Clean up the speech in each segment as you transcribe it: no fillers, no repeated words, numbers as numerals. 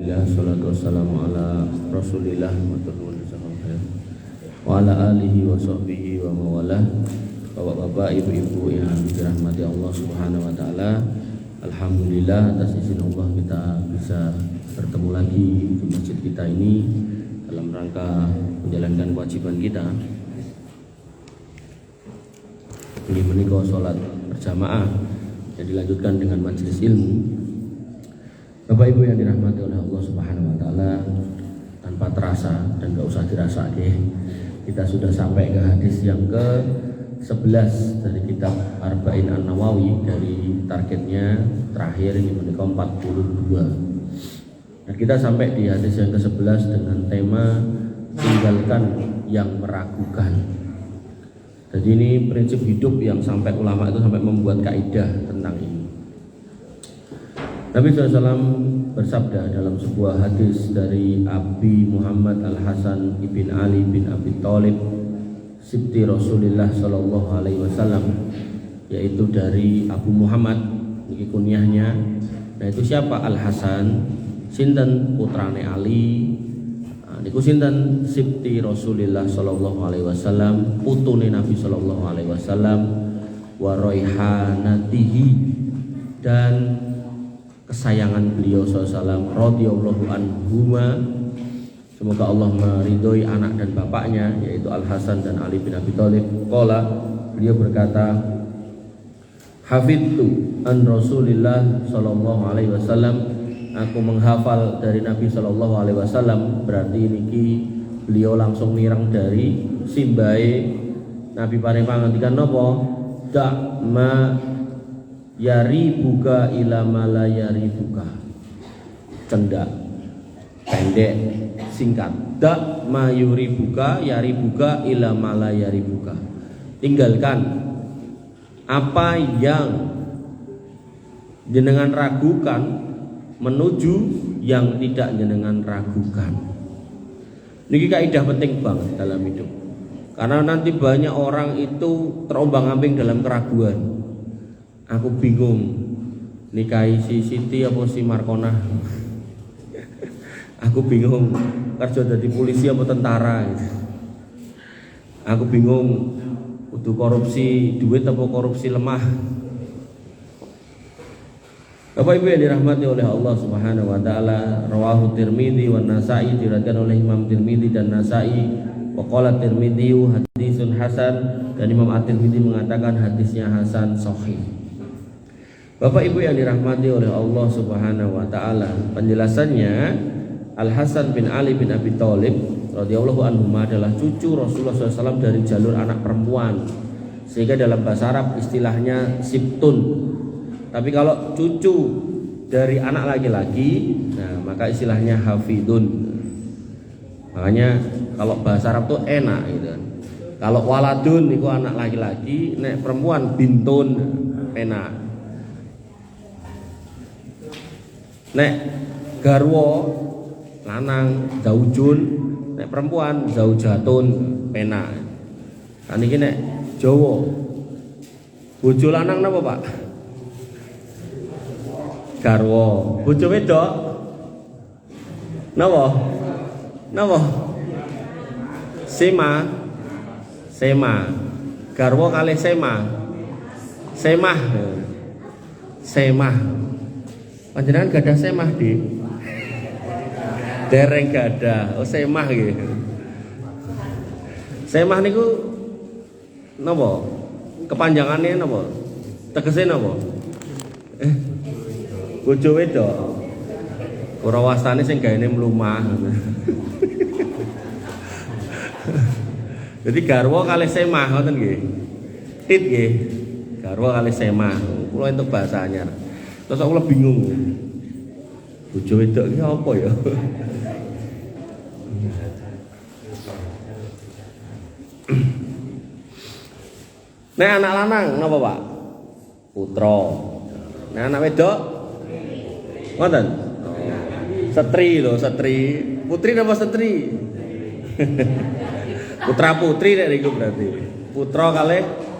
Salatu wassalamu ala rasulillah wa ala alihi wa sahbihi wa mawalah. Bapak-bapak, ibu-ibu yang dirahmati Allah subhanahu wa ta'ala, alhamdulillah atas izin Allah kita bisa bertemu lagi di masjid kita ini dalam rangka menjalankan kewajiban kita. Ini menikah sholat berjamaah yang dilanjutkan dengan majelis ilmu. Bapak Ibu yang dirahmati oleh Allah Subhanahu wa taala, tanpa terasa dan gak usah dirasa kita sudah sampai ke hadis yang ke-11 dari kitab Arba'in An-Nawawi, dari targetnya terakhir ini menikah 42. Dan kita sampai di hadis yang ke-11 dengan tema tinggalkan yang meragukan. Jadi ini prinsip hidup yang sampai ulama itu sampai membuat kaidah tentang ini. Nabi SAW bersabda dalam sebuah hadis dari Abi Muhammad Al-Hasan ibn Ali bin Abi Thalib Sibti Rasulullah Sallallahu Alaihi Wasallam, yaitu dari Abu Muhammad, ini kunyahnya. Nah itu siapa? Al-Hasan, sinten putrane Ali, niku sinten Sibti Rasulullah Sallallahu Alaihi Wasallam, putune Nabi Sallallahu Alaihi Wasallam, wa raihanatihi, dan kesayangan beliau SAW radhiyallahu anhuma, semoga Allah meridhoi anak dan bapaknya, yaitu Al Hasan dan Ali bin Abi Thalib. Qala, beliau berkata, hafidtu an Rasulillah sallallahu alaihi wasallam, aku menghafal dari Nabi sallallahu alaihi wasallam. Berarti niki beliau langsung nirang dari simbahe Nabi paring pangandikan napa? Da ma yari buka ila mala yari buka, cendak pendek singkat, dak mayuri buka yari buka ila mala yari buka, tinggalkan apa yang jenengan ragukan menuju yang tidak jenengan ragukan. Ini kaidah penting banget dalam hidup, karena nanti banyak orang itu terombang-ambing dalam keraguan. Aku bingung nikahi si Siti apa si Markonah. Aku bingung kerja jadi polisi apa tentara. Aku bingung kudu korupsi duit apa korupsi lemah. Bapak Ibu yang dirahmati oleh Allah Subhanahu wa taala, rawahu Tirmidzi wan Nasa'i, diriwayatkan oleh Imam Tirmidzi dan Nasa'i. Wa qala Tirmidzi hadisun hasan, dan Imam At-Tirmidzi mengatakan hadisnya hasan sahih. Bapak Ibu yang dirahmati oleh Allah Subhanahu wa taala, penjelasannya Al Hasan bin Ali bin Abi Thalib radhiyallahu anhu adalah cucu Rasulullah SAW dari jalur anak perempuan, sehingga dalam bahasa Arab istilahnya sibtun. Tapi kalau cucu dari anak laki-laki, nah maka istilahnya hafidun. Makanya kalau bahasa Arab tuh enak gitu. Kalau waladun itu anak laki-laki, nek perempuan bintun enak. Nek garwo lanang zaujun, nek perempuan zaujatun penak. Kan iki nek Jawa bojo lanang napa, Pak? Garwo. Bojo wedok napa? Napa? Sema. Sema. Garwo kalih sema. Semah. Semah. Panjenengan gadah semah di dereng gadah. Oh semah gitu. Semah niku napa? Kepanjangannya napa? Tegese napa? Bojo wedok. Ora wastane sing gaene mlumah. Jadi garwa kalih semah ngoten nggih. Tit nggih. Garwa kalih semah. Kula entuk bahasa anyar. Terus aku bingung, bojo wedok ini apa ya? Nek anak lanang napa, Pak? Putra. Nek anak wedok ngoten? Setri lho, setri. Putri napa setri? Putra putri nek niku berarti. Putra kalih.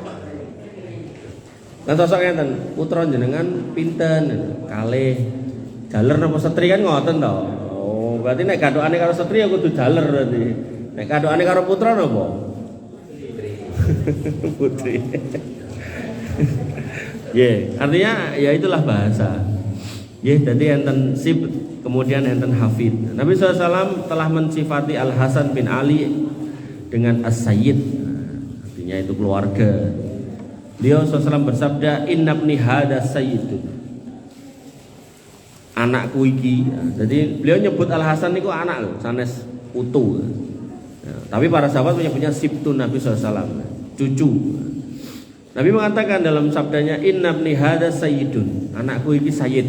Nah sosok ngeten, putra jenengan pinten? Kalih. Jaler napa setri kan ngoten to. Oh, berarti nek gathokane karo setri ya kudu jaler berarti. Nek gathokane karo putra napa? Putri. Artinya ya itulah bahasa. Jadi enten sib kemudian enten hafid. Nabi SAW telah mensifati Al Hasan bin Ali dengan as-sayyid. Artinya itu keluarga. Beliau SAW bersabda, "Inna ibni hada sayyidun." Anakku iki. Jadi beliau nyebut Al Hasan niku anak lho, sanes putu. Tapi para sahabat menyebutnya sibtun Nabi SAW, cucu. Nabi mengatakan dalam sabdanya, "Inna ibni hada sayyidun." Anakku iki sayyid.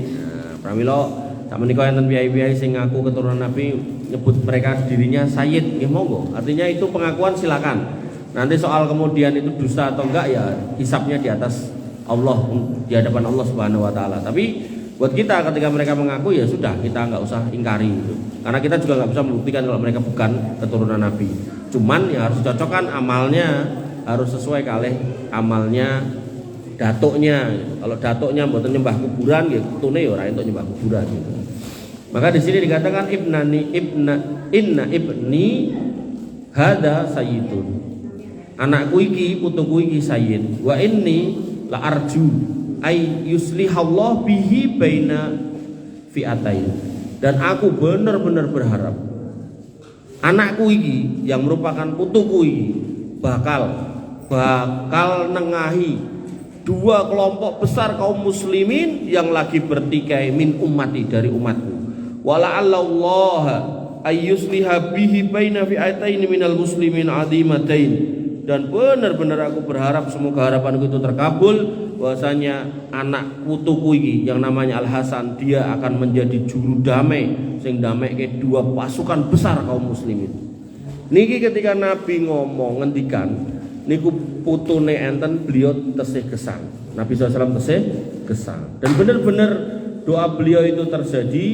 Pramila sak menika enten piyai-piyai sing ngaku keturunan Nabi nyebut mereka dirinya sayyid, nggih monggo. Artinya itu pengakuan silakan. Nanti soal kemudian itu dusta atau enggak ya hisabnya di atas Allah, di hadapan Allah Subhanahu wa taala. Tapi buat kita ketika mereka mengaku ya sudah, kita nggak usah ingkari gitu. Karena kita juga nggak bisa membuktikan kalau mereka bukan keturunan Nabi. Cuman ya harus cocokkan amalnya, harus sesuai kalih amalnya datuknya. Kalau datuknya mboten nyembah kuburan ya kutune ya ora entuk nyembah kuburan gitu. Maka di sini dikatakan inna ibni hada sayyidun. Anakku iki, putuku iki sayyid. Wa inni la arju ay yuslihallah bihi baina fi'atain. Dan aku benar-benar berharap anakku iki yang merupakan putuku iki bakal nengahi dua kelompok besar kaum muslimin yang lagi bertikai min ummati dari umatku. Wala Allah ayyusliha bihi baina fi'atain minal muslimin azimatain. Dan benar-benar aku berharap semoga harapanku itu terkabul, bahwasanya anak putuku iki yang namanya Al Hasan dia akan menjadi juru damai sing damai ke dua pasukan besar kaum muslimin. Niki ketika Nabi ngomong ngendikan niku putune enten beliau tesih gesang. Nabi SAW tesih gesang. Dan benar-benar doa beliau itu terjadi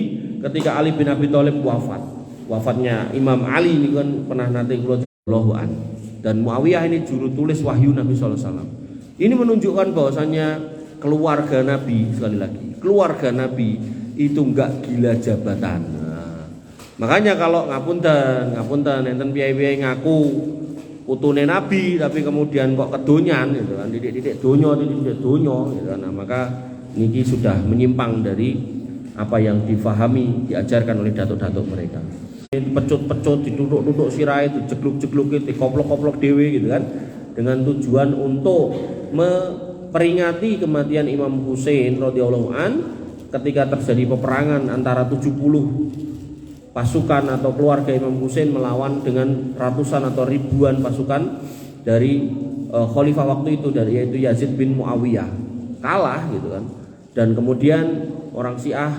ketika Ali bin Abi Thalib wafat. Wafatnya Imam Ali ini kan pernah nanti kula Allahu an. Dan Muawiyah ini juru tulis wahyu Nabi SAW. Ini menunjukkan bahwasanya keluarga Nabi, sekali lagi keluarga Nabi itu enggak gila jabatan. Makanya kalau ngapunten enten piyai-piyai ngaku putune Nabi tapi kemudian kok kedonyan gitu kan, titik-titik donya gitu kan. Nah, maka niki sudah menyimpang dari apa yang difahami diajarkan oleh datuk-datuk mereka. Pecut-pecut, diduduk-duduk sirai, dijegluk-jegluk, dikoplok-koplok dewe gitu kan, dengan tujuan untuk memperingati kematian Imam Husain radhiyallahu an ketika terjadi peperangan antara 70 pasukan atau keluarga Imam Husain melawan dengan ratusan atau ribuan pasukan dari khalifah waktu itu, dari yaitu Yazid bin Muawiyah, kalah gitu kan. Dan kemudian orang Syiah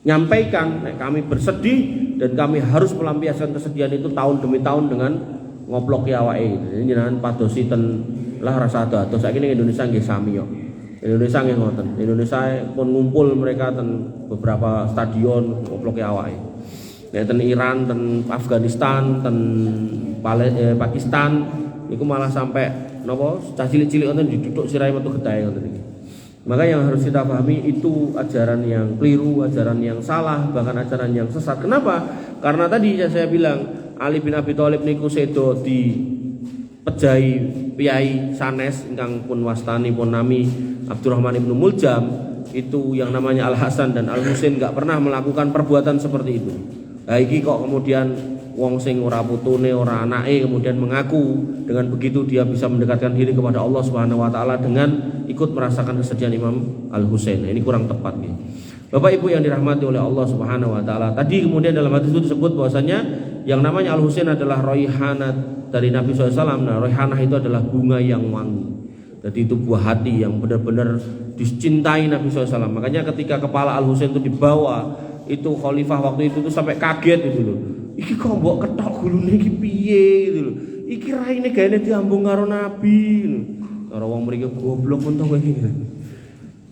menyampaikan kami bersedih dan kami harus melampiaskan kesedihan itu tahun demi tahun dengan ngoploki awake. Jadi jenengan padosi ten lah rasa adoh saiki ning Indonesia nggih sami yo. Indonesia nggih ngoten. Indonesia pun ngumpul mereka ten beberapa stadion ngoploki awake. Nek ten Iran, ten Afghanistan, ten Pakistan niku malah sampai napa cah cilik-cilik ngoten diduduk sirai metu getahe ngoten iki. Maka yang harus kita pahami itu ajaran yang keliru, ajaran yang salah, bahkan ajaran yang sesat. Kenapa? Karena tadi saya bilang Ali bin Abi Thalib niku sedo di pejahi piyai sanes ingkang pun wastani pun nami Abdurrahman ibnu Muljam, itu yang namanya Al Hasan dan Al Husain enggak pernah melakukan perbuatan seperti itu. Nah, iki kok kemudian wong sing ora putune ora anake kemudian mengaku, dengan begitu dia bisa mendekatkan diri kepada Allah Subhanahu wa taala dengan ikut merasakan kesedihan Imam Al Husain. Nah, ini kurang tepat nih. Bapak Ibu yang dirahmati oleh Allah Subhanahu wa taala. Tadi kemudian dalam hadis itu disebut bahwasanya yang namanya Al Husain adalah raihanah dari Nabi SAW. Nah, raihanah itu adalah bunga yang wangi. Jadi itu buah hati yang benar-benar dicintai Nabi SAW. Makanya ketika kepala Al Husain itu dibawa, itu khalifah waktu itu tuh sampai kaget gitu loh. Iki kok mbok ketok gulune iki piye gitu loh. Iki raine gaene diambung karo Nabi. Ora wong mriki goblok pun to kowe iki.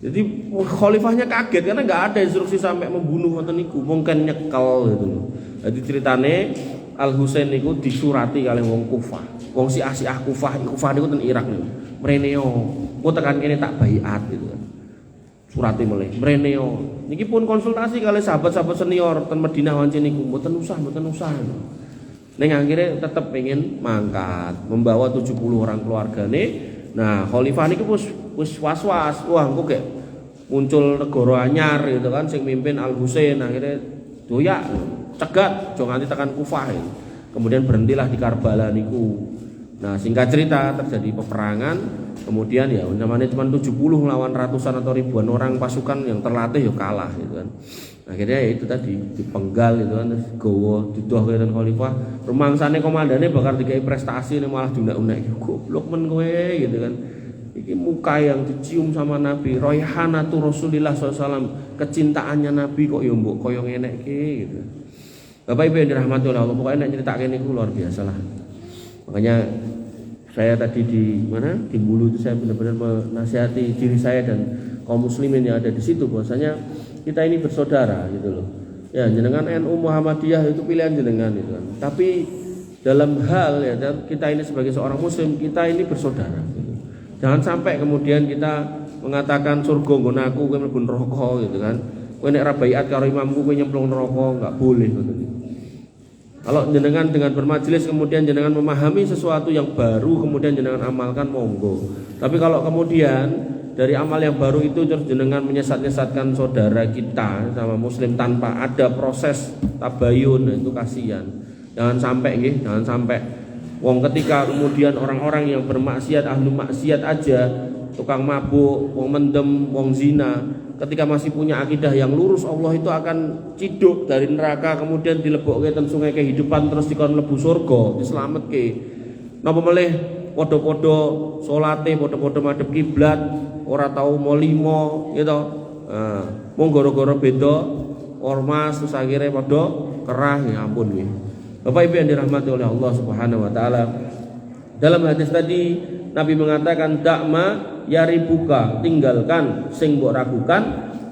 Jadi khalifahnya kaget karena enggak ada instruksi sampai membunuh ngoten niku, mungkin nyekel gitu loh. Jadi ceritane Al Husain niku disurati kalih wong Kufah. Wong Syiah Kufah niku ten Irak niku. Mrene yo, kok tekan kene tak baiat gitu kan. surate melih mrene niki pun konsultasi kali sahabat-sahabat senior ten Madinah wancen niku mboten usah. Ning akhirnya tetap pengen mangkat, membawa 70 orang keluargane. Nah, khalifah niku wis was-was, wah engko gek muncul negara anyar gitu kan sing mimpin Al Husain, akhirnya doyak cegat aja nganti tekan Kufah. Kemudian berhentilah di Karbala niku. Nah, singkat cerita terjadi peperangan, kemudian ya namanya cuma 70 lawan ratusan atau ribuan orang pasukan yang terlatih ya kalah gitu kan. Akhirnya ya itu tadi dipenggal gitu kan, terus gowo duduh kalian khalifah, rumangsane komandane bakal dikai prestasi ini malah diunek-unek goblok men kowe gitu kan. Iki muka yang dicium sama Nabi, raihanatu Rasulillah SAW, kecintaannya Nabi kok ya mbok koyo ngene iki gitu. Bapak Ibu yang dirahmati oleh Allah, pokoknya nek nyritakake niku luar biasa lah. Makanya saya tadi di Bulu itu saya benar-benar menasihati diri saya dan kaum muslimin yang ada di situ bahwasanya kita ini bersaudara gitu loh. Ya, jenengan NU Muhammadiyah itu pilihan jenengan gitu kan. Tapi dalam hal ya kita ini sebagai seorang muslim, kita ini bersaudara gitu. Jangan sampai kemudian kita mengatakan surga nggon aku kowe mlebu neraka gitu kan. Kowe nek ra baiat karo imamku kowe nyemplung neraka, enggak boleh gitu. Kalau jenengan dengan bermajelis kemudian jenengan memahami sesuatu yang baru kemudian jenengan amalkan monggo. Tapi kalau kemudian dari amal yang baru itu terus jenengan menyesat-nyesatkan saudara kita sama muslim tanpa ada proses tabayun, itu kasihan. Jangan sampai nggih, jangan sampai wong ketika kemudian orang-orang yang bermaksiat, ahli maksiat aja, tukang mabuk, wong mendem, wong zina, ketika masih punya akidah yang lurus, Allah itu akan ciduk dari neraka kemudian dilebokke ten sungai kehidupan terus dikon mlebu surga, dislametke. Napa melih padha-padha salate, padha-padha madhep kiblat, ora tau molimo gitu. Mung gara-gara beda ormas terus akhirnya padha kerah, ya ampun nggih. Bapak Ibu yang dirahmati oleh Allah Subhanahu wa taala. Dalam hadis tadi Nabi mengatakan dakma yaribuka, tinggalkan sing mbok ragukan,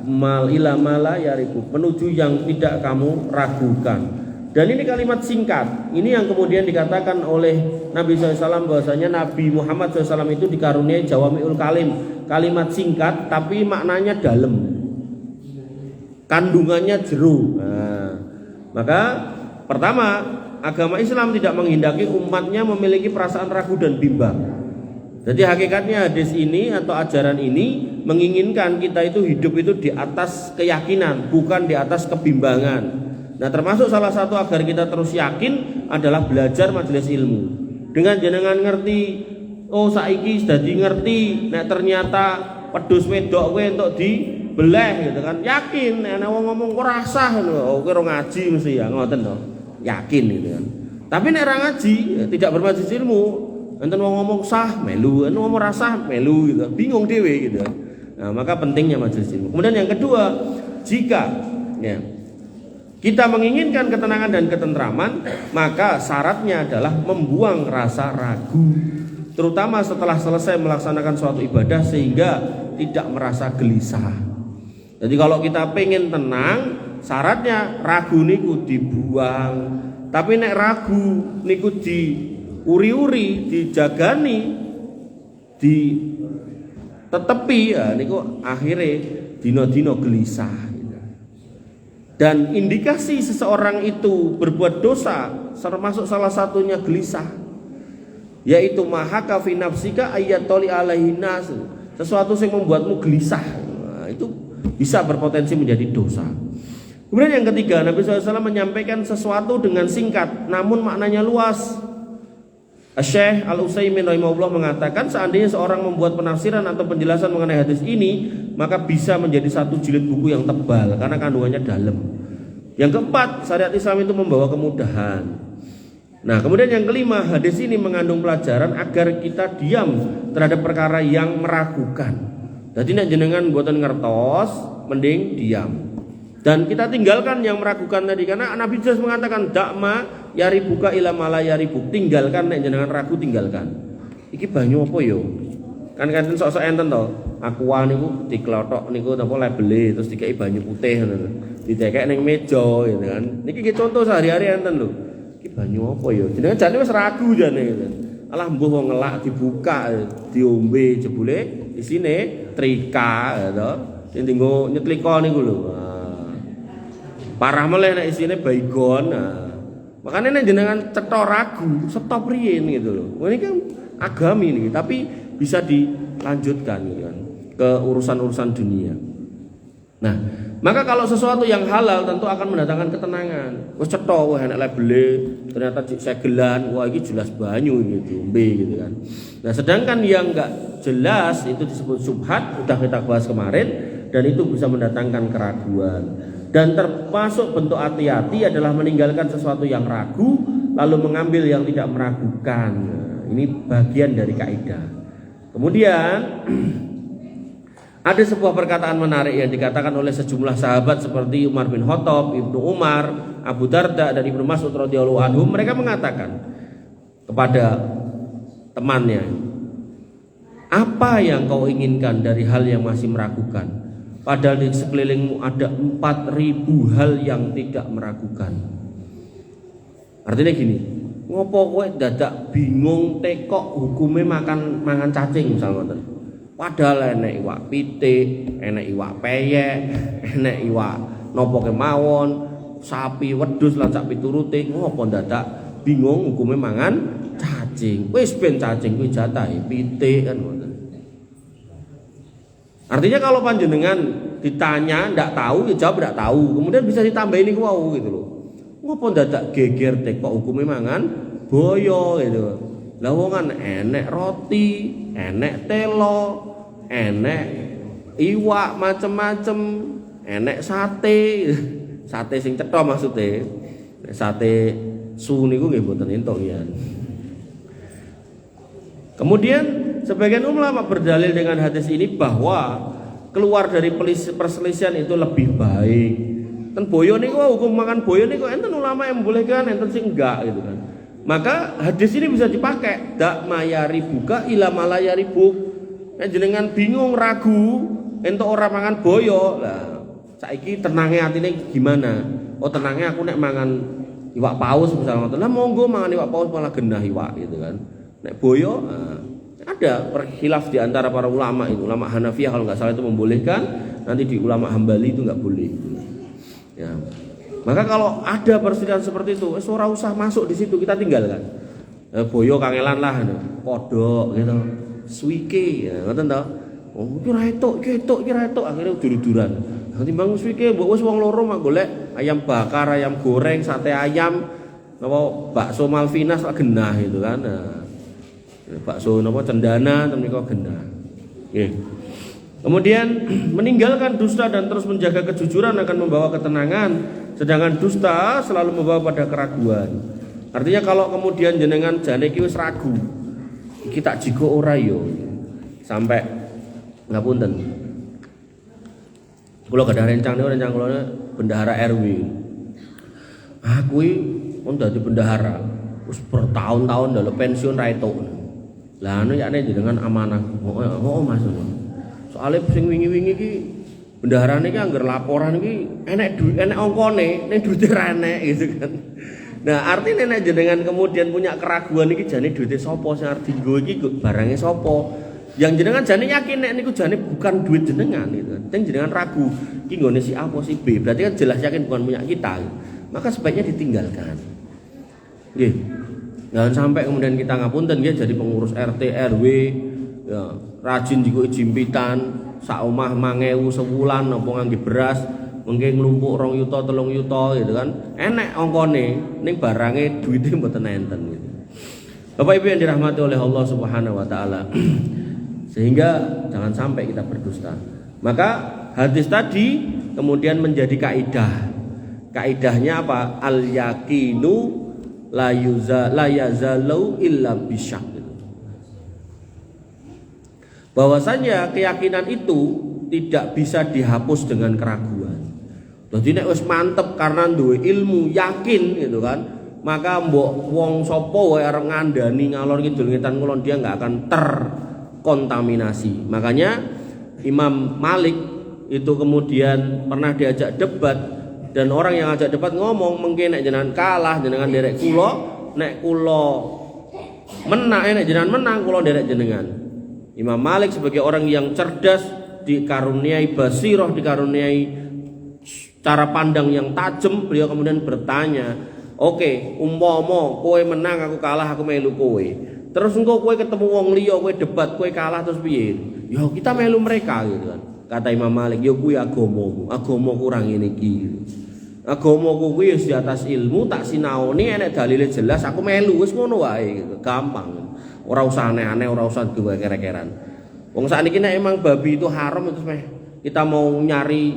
mal ila mala yaribu, menuju yang tidak kamu ragukan. Dan ini kalimat singkat. Ini yang kemudian dikatakan oleh Nabi SAW bahwasanya Nabi Muhammad SAW itu dikaruniai jawami'ul kalim, kalimat singkat tapi maknanya dalam, kandungannya jero. Nah, maka pertama, agama Islam tidak menghendaki umatnya memiliki perasaan ragu dan bimbang. Jadi hakikatnya hadis ini atau ajaran ini menginginkan kita itu hidup itu di atas keyakinan, bukan di atas kebimbangan. Nah, termasuk salah satu agar kita terus yakin adalah belajar majelis ilmu. Dengan jenengan ngerti, oh saiki dadi ngerti, nek ternyata pedus wedok kowe entuk dibeleh gitu kan. Yakin nek wong ngomong kok rasah lho, kowe ora ngaji mesti ya ngoten to. Yakin gitu kan. Tapi nek ora ngaji, tidak bermajelis ilmu, enten wong ngomong sah melu, enten ngomong rasah melu gitu. Bingung dhewe gitu. Nah, maka pentingnya majelis ilmu. Kemudian yang kedua, jika ya kita menginginkan ketenangan dan ketentraman, maka syaratnya adalah membuang rasa ragu, terutama setelah selesai melaksanakan suatu ibadah sehingga tidak merasa gelisah. Jadi kalau kita pengen tenang, syaratnya ragu niku dibuang. Tapi nek ragu niku diuri-uri, dijagani, ditetepi, ya niku akhirnya dino-dino gelisah. Dan indikasi seseorang itu berbuat dosa termasuk salah satunya gelisah, yaitu mahaka fi nafsika ayatoli alaihi nas, sesuatu yang membuatmu gelisah. Nah, itu bisa berpotensi menjadi dosa. Kemudian yang ketiga, Nabi SAW menyampaikan sesuatu dengan singkat namun maknanya luas. Syekh Al-Utsaimin rahimahullah mengatakan seandainya seorang membuat penafsiran atau penjelasan mengenai hadis ini, maka bisa menjadi satu jilid buku yang tebal karena kandungannya dalam. Yang keempat, syariat Islam itu membawa kemudahan. Nah, kemudian yang kelima, hadis ini mengandung pelajaran agar kita diam terhadap perkara yang meragukan. Jadi nek jenengan mboten ngertos, mending diam. Dan kita tinggalkan yang meragukan tadi, karena Nabi jelas mengatakan dakma yaribuka ila mala yaribuk, tinggalkan nek jenengan ragu, tinggalkan. Iki banyu apa yo? Kan sok-sok enten to. Aqua niku diklothok niku napa labele terus dikei banyu putih ngono. Didekek ning meja gitu kan. Niki contoh sehari-hari enten lho. Iki banyu apa yo? Jenengan jane wis ragu jane gitu. Alah mbuh ngelak dibuka diombe jebule isine trika gitu. Sing dienggo nyetliko niku lho. Parah meleh nek isine baygon. Makanya nek jenengan cetha ragu, stop riyin gitu loh. Ini kan agami nih, tapi bisa dilanjutkan gitu kan ke urusan-urusan dunia. Nah, maka kalau sesuatu yang halal tentu akan mendatangkan ketenangan. Wis cetha wah enek labele, ternyata segelan, wah iki jelas banyu gitu, gitu kan. Nah, sedangkan yang enggak jelas itu disebut syubhat, udah kita bahas kemarin, dan itu bisa mendatangkan keraguan. Dan termasuk bentuk hati-hati adalah meninggalkan sesuatu yang ragu lalu mengambil yang tidak meragukan. Nah, ini bagian dari kaidah. Kemudian ada sebuah perkataan menarik yang dikatakan oleh sejumlah sahabat seperti Umar bin Khattab, Ibnu Umar, Abu Darda dan Ibnu Mas'ud radhiyallahu anhum. Mereka mengatakan kepada temannya, apa yang kau inginkan dari hal yang masih meragukan? Padahal di sekelilingmu ada 4.000 hal yang tidak meragukan. Artinya gini, ngopo kowe dadak bingung tekok hukume mangan cacing misalnya. Padahal enek iwak pitik, enek iwak peyek, enek iwak nopo kemawon, sapi wedhus lan sak piturute, ngopo dadak bingung hukume mangan cacing. Wis ben cacing kuwi jatahe pitik kan ngoten. Artinya kalau panjenengan ditanya ndak tahu, ya jawab ndak tahu. Kemudian bisa ditambahin niku wau gitu loh. Ngopo dadak geger tek kok hukume mangan boyo gitu. Lah wong kan enek roti, enek telo, enek iwak macem-macem, enek sate. Sate sing cetha maksudnya. Sate su niku nggih mboten entuk ya. Kemudian sebagian ulama berdalil dengan hadis ini bahwa keluar dari perselisihan itu lebih baik. Kan boyo niku hukum makan boyo niku enten ulama yang membolehkan, enten sing enggak gitu kan. Maka hadis ini bisa dipakai dak mayari buka ila malayari buk. Nek jenengan bingung ragu entuk ora mangan boyo. Lah saiki tenange atine gimana? Oh tenange aku nek mangan iwak paus misalnya. Lah monggo mangan iwak paus malah genah iwak gitu kan. Nek boyo ada khilaf di antara para ulama itu. Ulama Hanafiyah kalau nggak salah itu membolehkan, nanti di ulama Hambali itu nggak boleh. Ya. Maka kalau ada perselisihan seperti itu, ora usah masuk di situ, kita tinggalkan. Boyo kangelan lah, kodok gitu, suike, ya, ngoten toh. Oh, kira etuk, akhirnya udur-uduran. Timbang suike, mbok wis wong loro mak golek ayam bakar, ayam goreng, sate ayam, apa bakso Malvinas lah genah gitu kan. Nah, bakso napa cendana temen kok genah. Nggih. Kemudian meninggalkan dusta dan terus menjaga kejujuran akan membawa ketenangan, sedangkan dusta selalu membawa pada keraguan. Artinya kalau kemudian jenengan jane iki wis ragu, iki tak jigo ora yo. Sampai ngapunten. Kula gadah rencang kula bendahara RW. Aku iki mun dadi bendahara wis bertahun-tahun dalam pensiun ra etuk. Lah anu yakne jenengan amanah. Oh Mas. Soale sing wingi-wingi iki bendaharane iki anggar laporan iki enek ongkone, ning duite ra enek gitu kan. Nah, artine nek jenengan kemudian punya keraguan iki jane duite sapa sing arep dienggo iki barange sapa? Yang jenengan jane yakin nek niku jane bukan duit jenengan gitu. Sing jenengan ragu, iki nggone si A apa si B, berarti kan jelas yakin bukan punya kita. Maka sebaiknya ditinggalkan. Nggih. Jangan sampai kemudian kita ngapunten ya jadi pengurus RT RW ya, rajin jigo jimpitan sak omah 1000 sebulan apa ngangge beras mengke nglumpuk 2 yuta 3 yuta gitu kan enek ongkone ning barange duite mboten enten gitu. Bapak Ibu yang dirahmati oleh Allah Subhanahu wa taala. Sehingga jangan sampai kita berdusta. Maka hadis tadi kemudian menjadi kaidah. Kaidahnya apa? Al yaqinu la yazalu illa bisyak. Bahwasanya keyakinan itu tidak bisa dihapus dengan keraguan. Jadi nek wis mantep karena duwe ilmu yakin gitu kan, maka mbok wong sapa wae arep ngandani ngalor kidul ngetan ngulon dia enggak akan terkontaminasi. Makanya Imam Malik itu kemudian pernah diajak debat dan orang yang ajak debat ngomong mungkin nek jenengan kalah jenengan derek kula, nek kula menang nek jenengan menang kula derek jenengan. Imam Malik sebagai orang yang cerdas dikaruniai basirah, dikaruniai cara pandang yang tajam, beliau kemudian bertanya, "Oke, umpama kowe menang aku kalah, aku melu kowe. Terus engko kowe ketemu wong liya, kowe debat, kowe kalah terus piye?" "Ya kita melu mereka," gitu kan. Kata Imam Malik, "Ya kuwi agamamu, agama kurang ngene iki." Agamaku kuwi wis di atas ilmu, tak sinaoni enek dalile jelas, aku melu, wis ngono wae gitu. Gampang. Ora usah aneh-aneh, ora usah gawe kere-keran. Wong sakniki nek emang babi itu haram itu meh kita mau nyari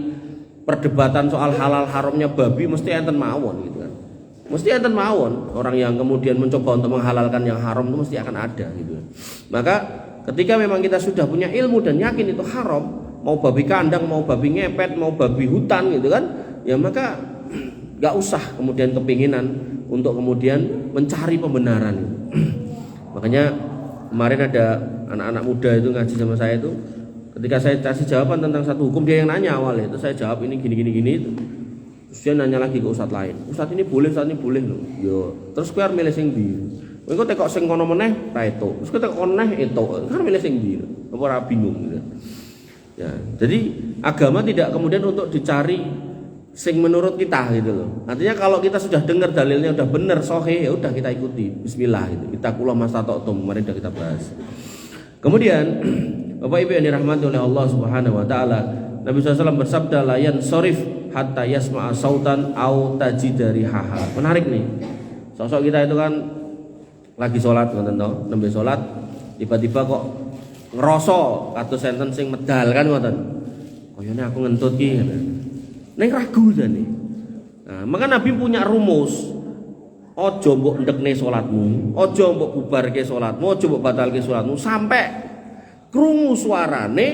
perdebatan soal halal haramnya babi mesti enten mawon gitu kan. Mesti enten mawon. Orang yang kemudian mencoba untuk menghalalkan yang haram itu mesti akan ada gitu. Maka ketika memang kita sudah punya ilmu dan yakin itu haram, mau babi kandang, mau babi ngepet, mau babi hutan gitu kan, ya maka gak usah kemudian kepinginan untuk kemudian mencari pembenaran. Makanya kemarin ada anak-anak muda itu ngaji sama saya itu, ketika saya kasih jawaban tentang satu hukum, dia yang nanya awalnya, itu saya jawab ini gini itu. Terus dia nanya lagi ke ustadz lain, "Ustadz ini boleh, ustadz ini boleh loh." Yo, terus kowe arep milih sing ndi? Kowe tekok sing kono meneh ra etuk. Terus kowe tekok meneh etuk. Kan milih sing ndi? Apa ora bingung gitu. Ya, jadi agama tidak kemudian untuk dicari sing menurut kita gitu loh. Artinya kalau kita sudah dengar dalilnya udah benar sahih, ya udah kita ikuti. Bismillah gitu. Ittaqullah mastata'tum, kemarin udah kita bahas. Kemudian Bapak Ibu yang dirahmati oleh Allah Subhanahu wa taala, Nabi SAW bersabda, "La yansorif hatta yasma'a sautan au tajida rihaha." Menarik nih. Sosok kita itu kan lagi sholat ngoten to, nembe sholat tiba-tiba kok ngerasa kados enten sing medal kan ngoten. Koyone aku ngentut ki. Neng ragu jane. Nah, maka Nabi punya rumus. Ojo mbok ndekne salatmu, ojo mbok bubarke salatmu, ojo mbok batalke salatmu sampai krungu suarane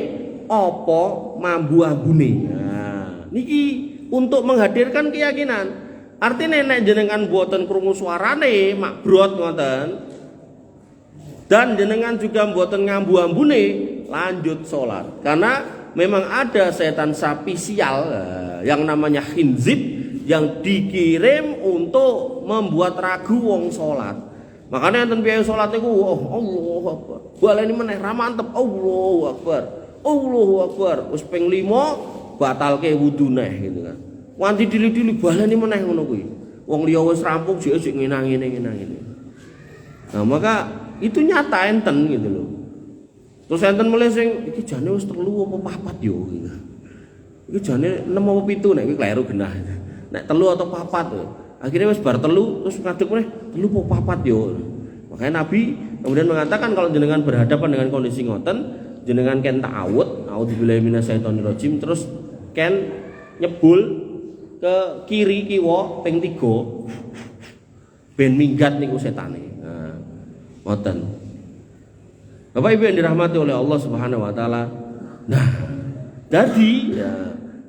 apa mambu-ambune. Nah, niki untuk menghadirkan keyakinan. Artinya nek jenengan mboten krungu suarane makbrot ngoten. Dan jenengan juga mboten ngambu-ambune, lanjut salat. Karena memang ada setan sapi sial yang namanya khinzib yang dikirim untuk membuat ragu wong salat. Makanya enten piye salat iku, Allahu Akbar. Baleni meneh ra mantep, Allahu Akbar. Allahu Akbar. Wis ping 5 batalke wudu neh gitu kan. Wanti dili-dili baleni meneh ngono kuwi. Wong liya wis rampung sik ngene-ngene. Nah, maka itu nyata enten gitu loh. Terus enten mulai sing iki jane wis 3 apa 4 yo gitu. Iki jane 6 apa 7 nek iki kleru genah. Nek 3 atau 4 to. Akhirnya wis bar 3 terus ngadeg meneh 3 apa 4 yo. Makanya Nabi kemudian mengatakan kalau jenengan berhadapan dengan kondisi ngoten, jenengan ken ta'awud, a'udzubillahi minasyaitonirrajim, terus ken nyebul ke kiri kiwa ping 3 ben minggat niku setane. Nah, ngoten. Bapak Ibu yang dirahmati oleh Allah Subhanahu wa taala. Nah, jadi ya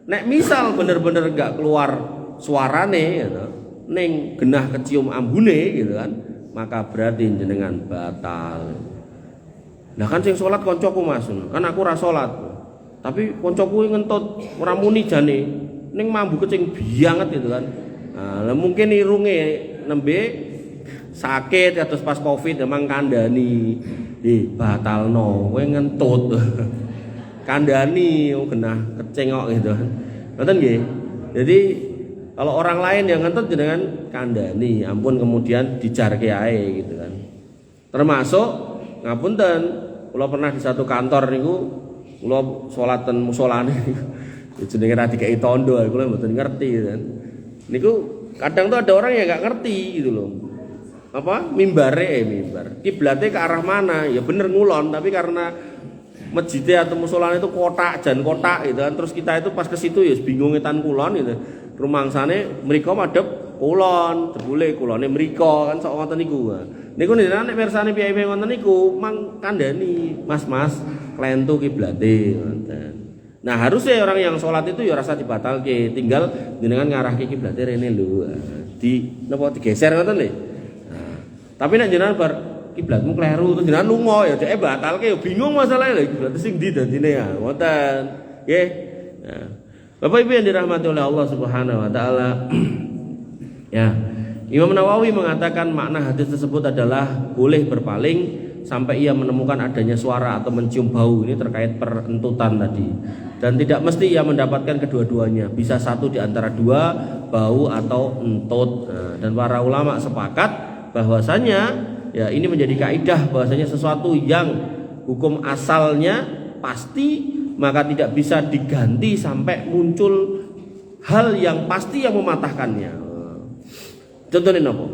nek misal bener-bener enggak keluar suarane gitu, ning genah kecium ambune gitu kan, maka berarti jenengan batal. Nah kan sing salat kancaku Mas, kan aku ora salat. Tapi kancaku ngentut ora muni jane, ning mambu kecing bianget gitu kan. Nah, mungkin irunge nembe sakit terus pas Covid emang kandhani. Batalno, kowe ngentut. Kandhani genah kecing kok gitu kan. Ngoten nggih. Jadi kalau orang lain yang ngentut jenengan kandhani, ampun kemudian dijarke ae gitu kan. Termasuk ngapunten, kula pernah di satu kantor niku kula salat ten musolane jenenge ra dikai tondo, kula mboten ngerti gitu kan. Niku kadang tuh ada orang yang enggak ngerti gitu loh. Apa mimbar kiblate ke arah mana, ya bener ngulon, tapi karena masjidnya atau musolane itu kotak gitu kan, terus kita itu pas ke situ ya bingung etan kulon gitu, rumangsane mriko madhep kulon, jebule kulone mriko kan sok ngoten niku. Niku nek mirsani piye-piye ngoten niku mang kandhani, Mas klentu kiblate ngoten. Nah, harusnya orang yang sholat itu ya rasa dibatalke, tinggal jenengan ngarahke kiblate rene lho. Di napa digeser ngoten lho. Tapi nek jenengan bar kiblatmu kleru terus jenengan lunga ya dhek batalke ya bingung masalahe lho kiblat sing ndi dadine ya. Ngoten. Nggih. Nah, Bapak Ibu yang dirahmati oleh Allah Subhanahu wa taala. Ya. Imam Nawawi mengatakan makna hadis tersebut adalah boleh berpaling sampai ia menemukan adanya suara atau mencium bau. Ini terkait perentutan tadi. Dan tidak mesti ia mendapatkan kedua-duanya, bisa satu di antara dua, bau atau entut. Dan para ulama sepakat bahwasanya ya ini menjadi kaidah bahwasanya sesuatu yang hukum asalnya pasti maka tidak bisa diganti sampai muncul hal yang pasti yang mematahkannya. Contohnya apa?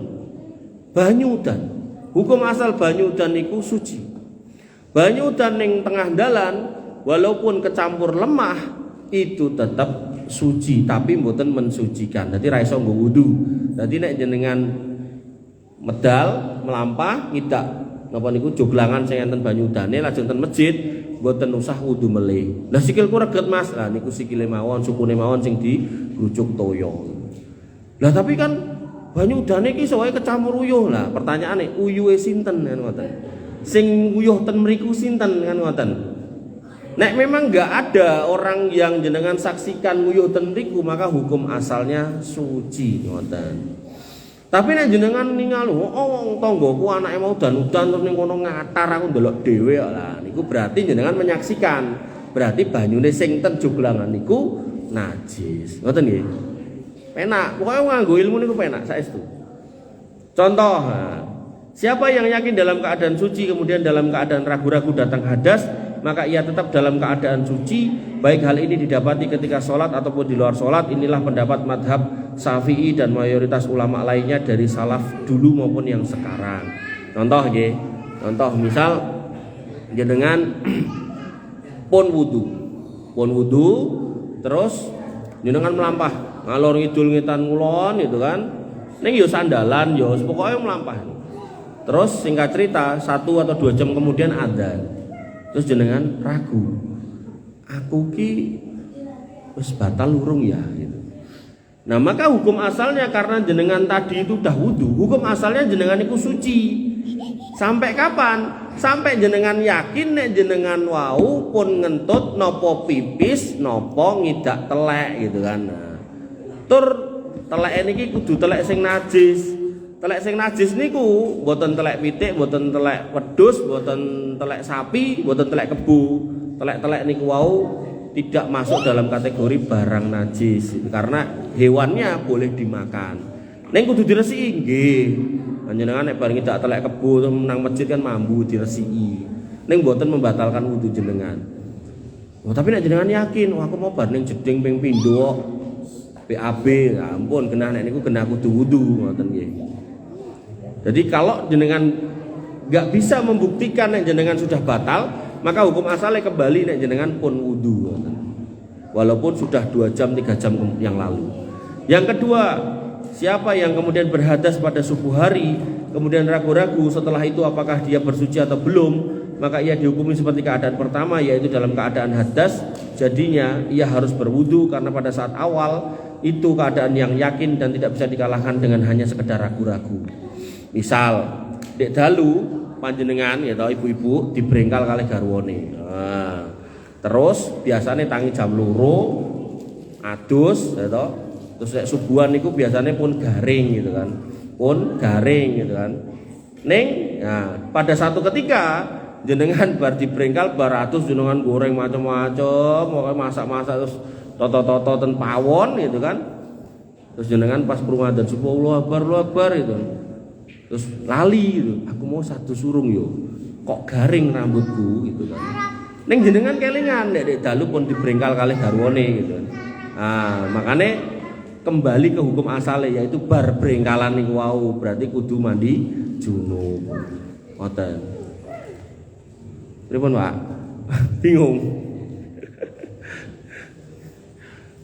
Banyu udan. Hukum asal banyu udan niku suci. Banyu udan ning tengah dalan walaupun kecampur lemah itu tetap suci, tapi mboten mensucikan. Dadi ra iso nggo wudu. Dadi nek jenengan medal melampah ngidak napa niku joglangan sing enten banyu udane lajeng ten masjid mboten usah wudu melih. Lah sikilku reget Mas. Lah niku sikile mawon, sukune mawon sing digrujuk toyo. Lah tapi kan banyu udane iki iso wae kecampur uyuh. Lah pertanyaane uyuhe sinten kan ngoten. Sing uyuh ten mriku sinten kan ngoten. Nek memang enggak ada orang yang jenengan saksikan uyuh ten mriku maka hukum asalnya suci ngoten. Tapi nek jenengan ningal wong tanggoku anake mau udan-udan terus ning kono ngatar aku ndelok dhewe lah niku berarti jenengan menyaksikan. Berarti banyune sing ten joglangan niku najis. Ngoten nggih. Penak, pokoknya nganggo ilmu niku penak saestu. Contoh, siapa yang yakin dalam keadaan suci kemudian dalam keadaan ragu-ragu datang hadas, maka ia tetap dalam keadaan suci, baik hal ini didapati ketika sholat ataupun di luar sholat. Inilah pendapat madhab Syafi'i dan mayoritas ulama lainnya dari salaf dulu maupun yang sekarang. Contoh nggih, contoh misal jenengan pun wudu, terus jenengan melampah ngalor ngidul ngetan ngulon gitu kan. Ning yo sandalan yo pokoke melampah. Terus singkat cerita 1 atau 2 jam kemudian adzan. Terus jenengan ragu. Aku ki wis batal urung ya gitu. Nah, maka hukum asalnya karena jenengan tadi itu udah wudu, hukum asalnya jenengan itu suci. Sampai kapan? Sampai jenengan yakin nek jenengan wau pun ngentut nopo pipis nopo ngidak telek gitu kan. Nah, tur telek niki kudu telek sing najis. Telek sing najis niku mboten telek pitik, mboten telek wedhus, mboten telek sapi, mboten telek kebu. Telek-telek niku wau tidak masuk dalam kategori barang najis karena hewannya boleh dimakan. Ning kudu diresiki nggih. Panjenengan nek bareng ndak telek kebu nang masjid kan mambu diresiki. Ning mboten membatalkan wudu jenengan. Oh, tapi nek jenengan yakin, aku mau bar ning jeding ping pindho BAB, ya ampun kena nek niku kena kudu wudu ngoten nggih. Jadi kalau jenengan enggak bisa membuktikan nek jenengan sudah batal, maka hukum asalnya kembali nek jenengan pun wudu ngoten. Walaupun sudah 2 jam 3 jam yang lalu. Yang kedua, siapa yang kemudian berhadas pada subuh hari, kemudian ragu-ragu setelah itu apakah dia bersuci atau belum, maka ia dihukumi seperti keadaan pertama, yaitu dalam keadaan hadas. Jadinya ia harus berwudu karena pada saat awal itu keadaan yang yakin dan tidak bisa dikalahkan dengan hanya sekedar ragu-ragu. Misal dek dalu panjenengan ya tau ibu-ibu dibrengkal kali garwane. Nah, terus biasanya tangi jam loro adus ya tau. Terus nek subuhan niku biasanya pun garing gitu kan. Pun garing gitu kan. Ning nah, pada satu ketika jenengan bar dibrengkal bar adus jenengan goreng macam-macam, pokoke masak-masak terus toto-toto ten pawon gitu kan. Terus jenengan pas krungu adzan subuh Allahu Akbar itu. Terus lali gitu. Aku mau satu surung yo. Kok garing rambutku gitu kan. Ning jenengan kelingan nek dalu pun dibrengkal kalih garwane gitu. Nah, makanya kembali ke hukum asalnya yaitu bar brengkalan niku wau berarti kudu mandi junub. Ngoten. Pripun, Pak? Bingung.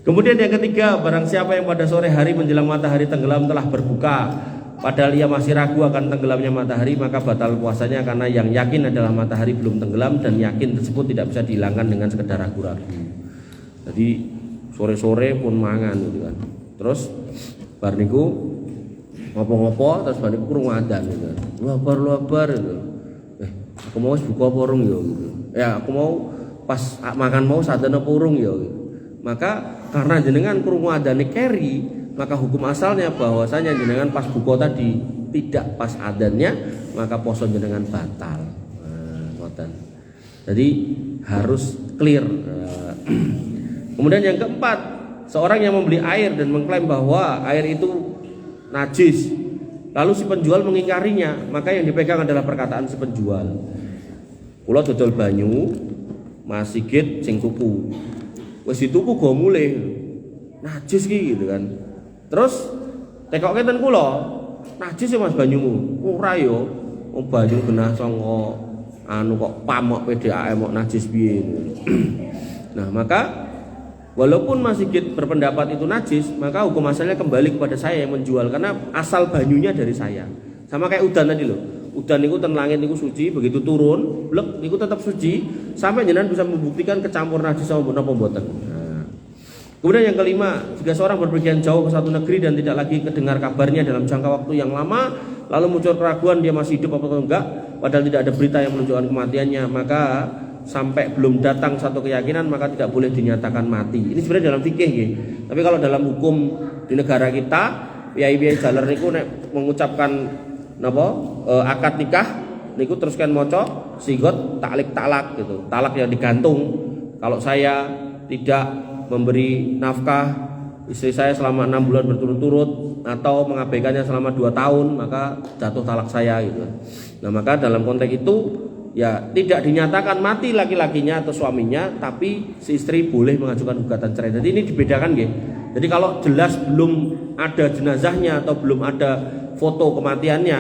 Kemudian yang ketiga, barang siapa yang pada sore hari menjelang matahari tenggelam telah berbuka padahal ia masih ragu akan tenggelamnya matahari, maka batal puasanya karena yang yakin adalah matahari belum tenggelam dan yakin tersebut tidak bisa dihilangkan dengan sekedar ragu-ragu. Jadi sore-sore pun mangan gitu kan. Terus bar niku ngopo-ngopo terus bar niku krungu adzan gitu. Lu akbar gitu. Aku mau buka apa urung ya gitu. Ya aku mau pas makan mau sadan apa urung ya gitu. Maka karena jenengan krungu adzane keri, maka hukum asalnya bahwasanya jenengan pas buka tadi tidak pas adzannya, maka poso jenengan batal. ngoten. Jadi harus clear. Kemudian yang keempat, seorang yang membeli air dan mengklaim bahwa air itu najis, lalu si penjual mengingkarinya, maka yang dipegang adalah perkataan si penjual. Kula dodol banyu, Mas Sigit sing tuku. Wis dituku go mulih. Najis ki gitu kan. Terus tekoke ten kula, najis ya Mas banyumu. Ora yo, banyu genah sanga anu kok pamok PDAM kok najis piye. Nah, maka walaupun Mas Sigit berpendapat itu najis, maka hukum asalnya kembali kepada saya yang menjual karena asal banyunya dari saya. Sama kayak udan tadi loh. Udan niku ten langit niku suci, begitu turun, blek niku tetap suci sampai jenengan bisa membuktikan kecampur najis sama napa mboten. Nah. Kemudian yang kelima, jika seorang berpergian jauh ke satu negeri dan tidak lagi kedengar kabarnya dalam jangka waktu yang lama, lalu muncul keraguan dia masih hidup atau enggak, padahal tidak ada berita yang menunjukkan kematiannya, maka sampai belum datang satu keyakinan maka tidak boleh dinyatakan mati. Ini sebenarnya dalam fikih nggih. Tapi kalau dalam hukum di negara kita, piye-piye jaler niku nek mengucapkan napa akad nikah niku terus kan maca sigot taklik talak gitu. Talak yang digantung. Kalau saya tidak memberi nafkah istri saya selama 6 bulan berturut-turut atau mengabaikannya selama 2 tahun, maka jatuh talak saya gitu. Nah, maka dalam konteks itu ya tidak dinyatakan mati laki-lakinya atau suaminya, tapi si istri boleh mengajukan gugatan cerai. Jadi ini dibedakan nggih. Jadi kalau jelas belum ada jenazahnya atau belum ada foto kematiannya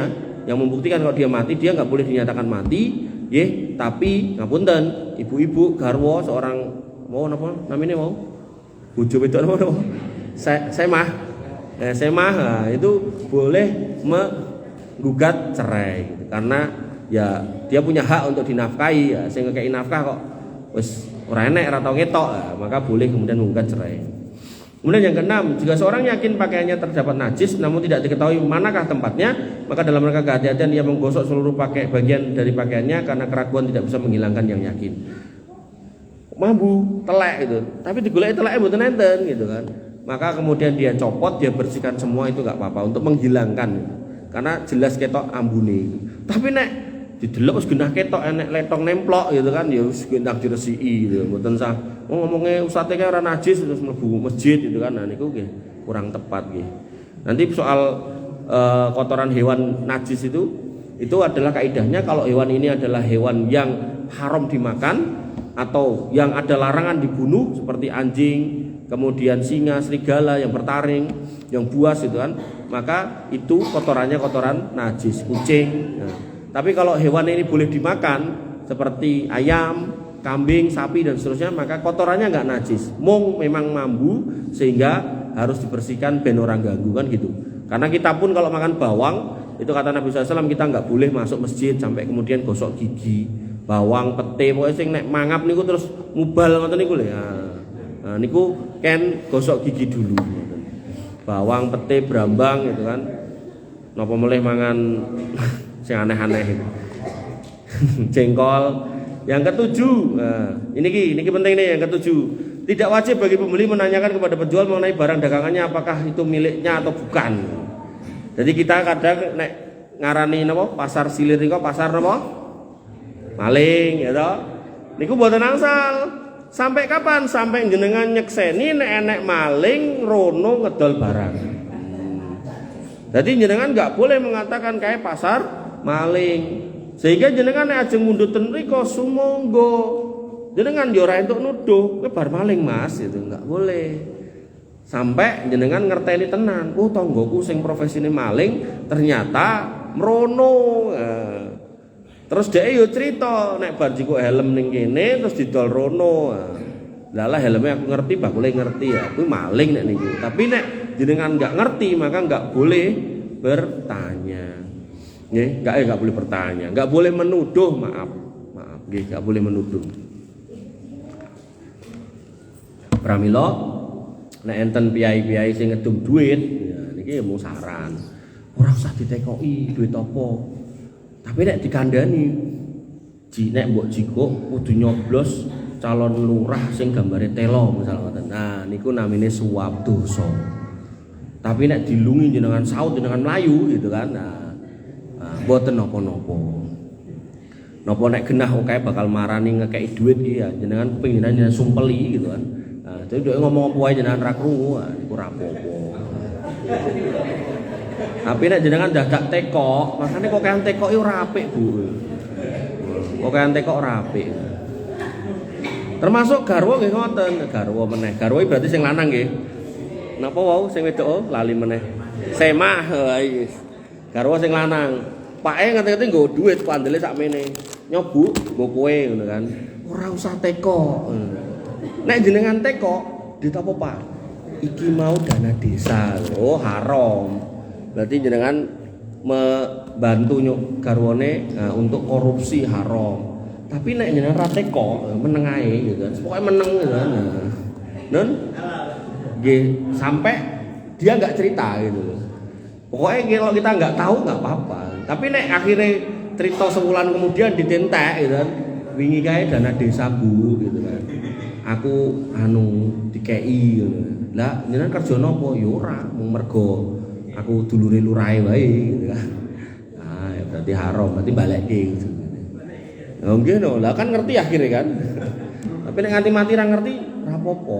yang membuktikan kalau dia mati, dia nggak boleh dinyatakan mati, nggih. Tapi ngapunten, ibu-ibu garwa seorang mau napa namanya mau bojo wedok napa? Semah. Semah itu boleh menggugat cerai gitu. Karena ya dia punya hak untuk dinafkahi ya, sing ngekeki nafkah kok wis ora enek ora tau ngetok ya, maka boleh kemudian menggugat cerai. Kemudian yang keenam, jika seorang yakin pakaiannya terdapat najis namun tidak diketahui manakah tempatnya, maka dalam rangka kehati-hatian ia menggosok seluruh bagian dari pakaiannya karena keraguan tidak bisa menghilangkan yang yakin. Mambu, telek gitu. Tapi digoleki teleke mboten enten gitu kan. Maka kemudian dia copot, dia bersihkan semua itu enggak apa-apa untuk menghilangkan. Karena jelas ketok ambune. Tapi nek didelok wis genah ketok enek letong nemplok gitu kan ya wis gendak diresiki gitu. Mboten sah. Ngomongnya usate kae ora najis terus mlebu masjid gitu kan. Nah niku nggih kurang tepat nggih. Nanti soal kotoran hewan najis itu adalah kaidahnya kalau hewan ini adalah hewan yang haram dimakan atau yang ada larangan dibunuh seperti anjing, kemudian singa, serigala yang bertaring, yang buas gitu kan, maka itu kotorannya kotoran najis, kucing. Nah, tapi kalau hewan ini boleh dimakan seperti ayam, kambing, sapi dan seterusnya, maka kotorannya nggak najis. Mung memang mambu sehingga harus dibersihkan ben orang ganggu kan gitu. Karena kita pun kalau makan bawang itu kata Nabi SAW kita nggak boleh masuk masjid sampai kemudian gosok gigi. Bawang, pete, pokoknya sing nek mangap niku terus mubal ngoten niku lho ya. Nah, niku ken gosok gigi dulu. Bawang, pete, brambang gitu kan. Napa meleh mangan sing aneh-aneh itu. Jengkol. Yang ketujuh, nah, ini penting nih yang ketujuh. Tidak wajib bagi pembeli menanyakan kepada penjual mengenai barang dagangannya apakah itu miliknya atau bukan. Jadi kita kadang nek ngarani napa pasar silir niku pasar napa? Maling ya toh. Niku mboten angsal. Sampai kapan? Sampai jenengan nyekseni nek enek maling rono ngedol barang. Jadi jenengan enggak boleh mengatakan kayak pasar maling. Sehingga jenengan nek ajeng mundhut ten mriku sumangga. Jenengan yo ora entuk nuduh, kowe bar maling Mas, itu enggak boleh. Sampai jenengan ngerteni tenan, oh tanggoku sing profesine maling ternyata mrono. Terus dhek yo cerita nek bar jiko helm ning kene terus didol rono. Lah helmnya aku ngerti, bakule ngerti ya. Kuwi maling nek niku. Tapi nek jenengan enggak ngerti maka enggak boleh bertanya. Nggih, enggak boleh bertanya, enggak boleh menuduh, maaf nggih, enggak boleh menuduh. Pramila nek enten piyai-piyai sing ngedum duit, ya niki ya mung saran. Ora usah ditekoki duit apa. Tapi nek dikandani, nek mbok jikuk kudu nyoblos calon lurah sing gambare telo misalnya ngoten. Nah, niku namine suap dosa. Tapi nek dilungi jenengan saut jenengan mlayu gitu kan. Nah, mboten napa-napa. Napa nek genah oke bakal marani ngekeki duit iki ya jenengan kepengin jenengan sumpeli gitu kan. Nah, jadi dhek ngomong apa wae jenengan ra krungu, iku ra apa-apa. Tapi nek jenengan dadak teko, makane kokean teko iki ora apik, Bu. Kokean teko ora apik. Termasuk garwa nggih ngoten, garwa meneh. Garwa berarti sing lanang nggih. Napa wau sing wedok lali meneh. Semah iki. Garwa sing lanang. Pake ngerti-ngerti nggo duit pandele sakmene. Nyobuk nggo kowe ngono kan. Ora usah teko. Nek jenengan teko, duit apa, Pak? Iki mau dana desa. Oh, haram. Berarti jenengan membantu garwane untuk korupsi haram. Tapi nek jenengan ra teko, meneng ae gitu kan. Pokoke meneng gitu kan. Nun nggih sampai dia enggak cerita gitu. Pokoknya kalau kita nggak tahu nggak apa-apa. Tapi nek akhirnya cerita sebulan kemudian ditentek gitu kan. Wingi kae dana desa Bu gitu kan. Aku dikei gitu. Lah jenengan kerja napa? Ya ora, mung mergo aku dulure lurahe wae gitu kan. Nah, ya berarti haram, berarti balekke gitu. Nah, nggih no, lah kan ngerti akhirnya kan. Tapi nek nganti mati ra ngerti, ra apa-apa.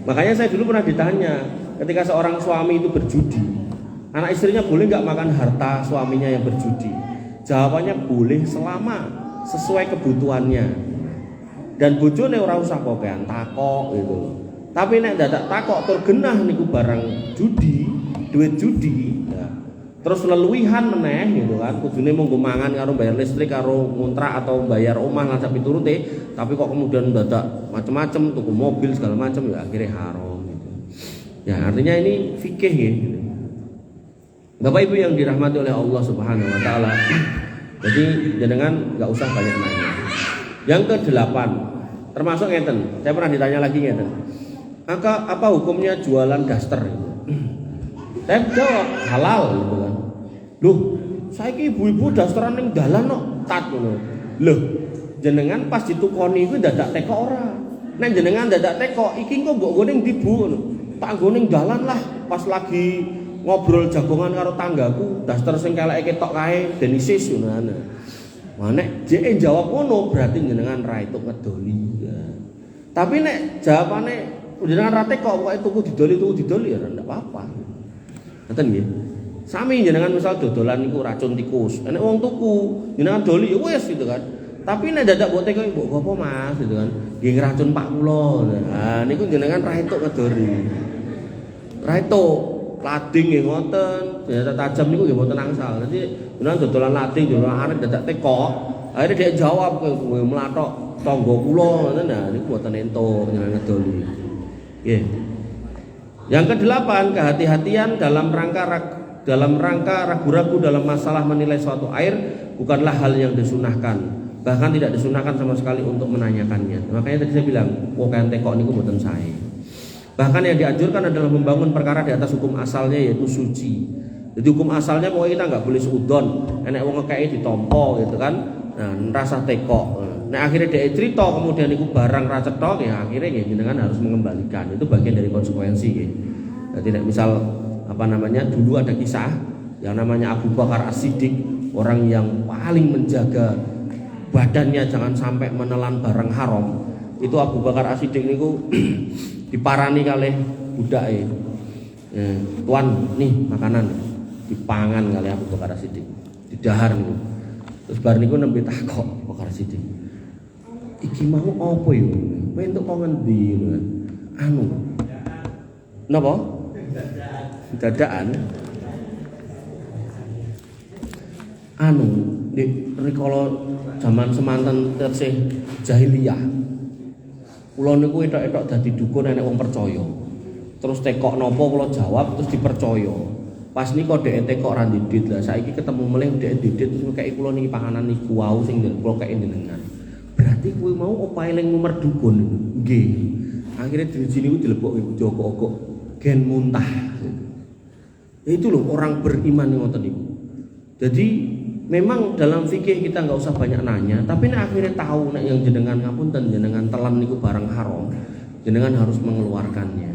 Makanya saya dulu pernah ditanya, ketika seorang suami itu berjudi, anak istrinya boleh nggak makan harta suaminya yang berjudi? Jawabannya boleh selama sesuai kebutuhannya. Dan bojone ora usah kokean takok gitu. Tapi nek dadak takok tur genah niku barang judi, duit judi, ya. Terus leluwihan meneh gitu kan. Kudune mung mangan karo bayar listrik karo ngontrak atau bayar omah lan sapi turute, tapi kok kemudian dadak macam-macam tuku mobil segala macam ya akhirnya haram gitu. Ya artinya ini fikih gitu. Bapak Ibu yang dirahmati oleh Allah Subhanahu wa taala. Jadi jenengan enggak usah banyak nanya. Yang ke-8 termasuk ngeten. Saya pernah ditanya lagi ngeten. Apa hukumnya jualan daster itu? Saya jawab halal gitu kan. Loh, saiki ibu-ibu dasteran ning dalan kok tat ngono. Loh, jenengan pas ditukoni iku dadak teko ora? Nek jenengan dadak teko, iki engko mbok nggo ning ndi Bu ngono. Tak nggo ning dalan lah pas lagi ngobrol jagongan karo tanggaku, daster sing keleke ketok kae denisis ngono. Wah nek jeke jawab ngono berarti jenengan ra itu ngedoli. Ya. Tapi nek jawabane jenengan ra teko pokoke tuku didoli ya ndak apa-apa. Ngoten nggih. Sami jenengan misal dodolan niku racun tikus. Nek wong tuku, jenengan doli ya wis gitu kan. Tapi nek dadak mbok teko mbok apa Mas gitu kan. Nggih ngracun Pak kula. Nah niku jenengan ra entuk ngedori. Ra entuk lading nggih ngoten, senjata tajam niku nggih mboten angsal. Dadi jenengan dodolan lading, dodolan arek dadak teko. Akhire dhek jawab kowe mlathok tangga kula ngoten. Nah niku mboten entuk jenengan ngedoli. Nggih. Yang ke-8, kehati-hatian dalam rangka ragu-ragu dalam masalah menilai suatu air bukanlah hal yang disunahkan. Bahkan tidak disunahkan sama sekali untuk menanyakannya. Makanya tadi saya bilang, kokean tekok niku mboten sae. Bahkan yang dianjurkan adalah membangun perkara di atas hukum asalnya yaitu suci. Jadi hukum asalnya pokoknya kita nggak boleh seudon. Enek wong ngekeki ditompo gitu kan. Nah, rasa tekok. Nah, akhirnya dia cerita kemudian niku barang ra cetok ya akhirnya ya jenengan harus mengembalikan. Itu bagian dari konsekuensi ya. Jadi misal dulu ada kisah yang namanya Abu Bakar As-Siddiq, orang yang paling menjaga badannya jangan sampai menelan barang haram. Itu Abu Bakar As-Siddiq niku diparani kalih budake. Tuan, nih makanan dipangan kalih Abu Bakar As-Siddiq. Didahar niku. Terus bar niku nembe takok Abu Bakar As-Siddiq. Iki mau apa yo? Kowe entuk kok ngendi ngono. Anu. Napa? Dadakan. Anu, nek rikala zaman semanten tersih jahiliyah. Kula niku etok-etok dadi dukun enek wong percaya. Terus tekok napa kula jawab terus dipercaya. Pas niku dhek tekok ra ndidit lah saiki ketemu melih dhek ndidit terus ngekeki kula niki panganan niku wau sing kula keki jenengan. Berarti kuwi mau opahe ling nomor dukun. Nggih. Akhire driji niku dilebokke Joko-Joko gen muntah. Itu loh orang beriman ngoten niku. Jadi memang dalam fikih kita nggak usah banyak nanya, tapi nek akhirnya tahu nek yang jenengan ngapunten jenengan telan niku barang haram, jenengan harus mengeluarkannya.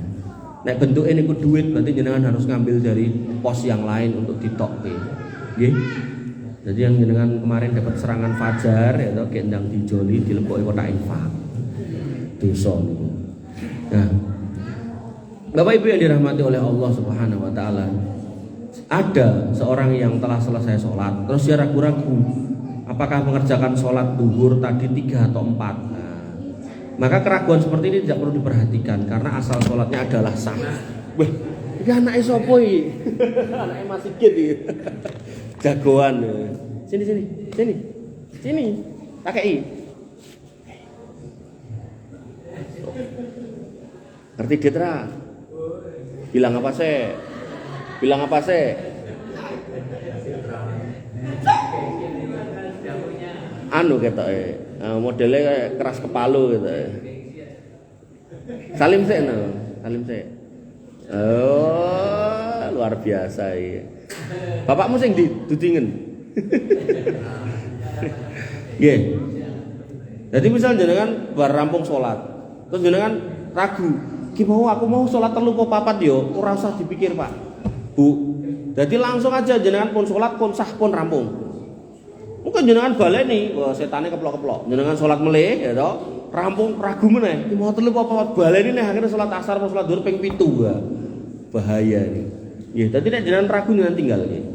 Nek bentuknya niku duit berarti jenengan harus ngambil dari pos yang lain untuk ditokke. Nggih. Jadi yang jenengan kemarin dapat serangan fajar ya toh kendang dijoli dileboki kotak infak. Dosa niku. Nah, Bapak Ibu yang dirahmati oleh Allah Subhanahu wa taala. Ada seorang yang telah selesai sholat, terus dia ragu-ragu apakah mengerjakan sholat duhur tadi 3 atau 4. Nah, maka keraguan seperti ini tidak perlu diperhatikan karena asal sholatnya adalah sah. Wah, ini anaknya sopo iki? Anaknya masih gitu. Jagoan. Sini. Kakei. Ngerti Detra? Bilang apa sih? Anu ketoke. Modelnya kayak keras kepala gitu. Salim sik. Oh, luar biasa iki. Bapakmu sing ndi? Dudingen. Nggih. Jadi misal jenengan bar rampung salat, terus jenengan ragu, "Ki mau aku mau salat 3 apa 4 yo?" Ora usah dipikir, Pak. Bu. Jadi langsung aja jenengan pun salat pun sah pun rampung. Mungkin jenengan baleni, wah setane keplok-keplok. Jenengan salat meleh ya toh, rampung ragu meneh. Ki mau 3 apa 4 baleni nih akhirnya salat asar apa salat zuhur ping 7 ya. Bahaya ini. Nggih, dadi nek jenengan ragu jenengan tinggal nggih.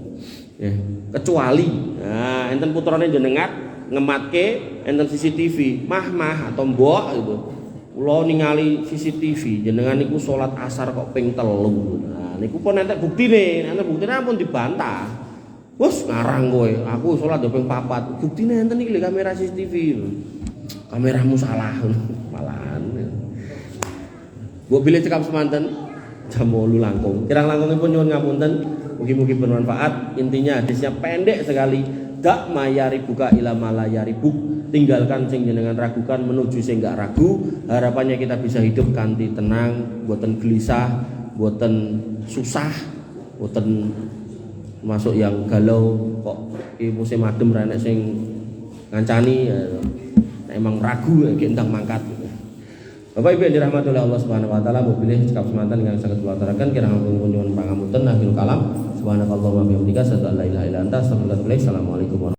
Ya, kecuali nah enten putrane jenengan ngematke enten CCTV, mah atau mbok gitu. Kula ningali CCTV jenengan niku salat asar kok ping 3. Nah, niku pun entek buktine, ampun dibantah. Wes ngarang kowe, aku salat yo ping 4. Buktine enten iki lho kamera CCTV. Kameramu salah malahan. Mbok bilih cekap semanten jam 8 langkung. Kirang langkungipun nyuwun ngapunten. Mugi-mugi bermanfaat. Intinya hadisnya pendek sekali. Dak mayari buka ila malayari buk. Tinggalkan sing jenengan ragukan menuju sing gak ragu. Harapannya kita bisa hidup kanthi tenang, boten gelisah, boten susah, boten masuk yang galau kok musim adem ra nek sing ngancani ya. Emang ragu ya gendang mangkat. Bapak Ibu yang dirahmati oleh Allah Subhanahu wa taala, pilih cekap semanten yang sangat kula aturaken kirang ampun kunjungan pangapunten akhirul kalam. Subhanakallahumma wa bihamdika asyhadu an la ilaha illa anta astaghfiruka wa atubu ilaik. Assalamualaikum warahmatullahi wabarakatuh.